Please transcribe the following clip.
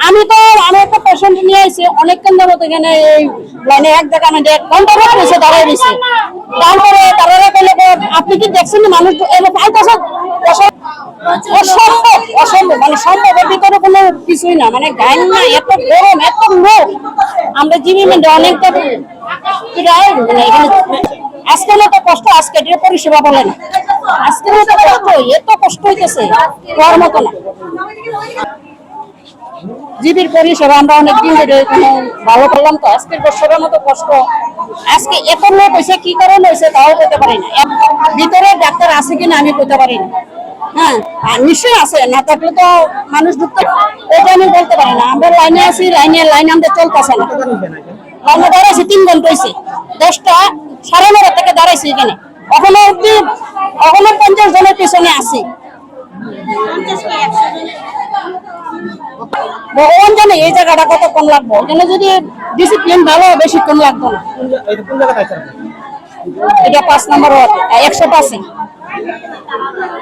আমি একটা পেশেন্ট নিয়ে আসছি অনেকক্ষণ যাবত এখানে এই লাইনে এক জায়গা মানে 1 ঘন্টা ধরে রয়েছে দাঁড়ায় রয়েছে। তারপরে তারা বলে আপনি কি দেখছেন মানুষ এলো পাইতেছে অসম্ভব অসম্ভব মানে সম্ভবের ভিতরে কোনো কিছুই না মানে গান না এত গরম এত লোক আমরা জিবিমেন্টে অনেকটা মানে এখানে আজকে মতো কষ্ট আজকে এটা পরিষেবা বলে না আজকে মতো কষ্ট এত কষ্ট হইতেছে হওয়ার মতো না জিবির পরিষেবা আমরা অনেকদিন ধরে ভালো করলাম তো আজকের বছরের মতো কষ্ট আজকে এত লোক হয়েছে কি কারণ হয়েছে তাও বলতে পারি না ভিতরে ডাক্তার আছে কিনা আমি বলতে পারি না হ্যাঁ নিশ্চয়ই আছে না থাকলে তো মানুষ ঢুকতে এটা আমি বলতে পারি না আমরা লাইনে আছি লাইন আমাদের চলতেছে না লাইনে দাঁড়াইছি 3 ঘন্টা হয়েছে 10টা 9:30 থেকে দাঁড়াইছি এখানে এখনো 50 জনের পিছনে আছি ভগবান জানে এই জায়গাটা কতক্ষণ লাগবে এখানে যদি ডিসিপ্লিন ভালো বেশিক্ষণ লাগবে না এটা 5 নম্বর ওয়ার্ড 105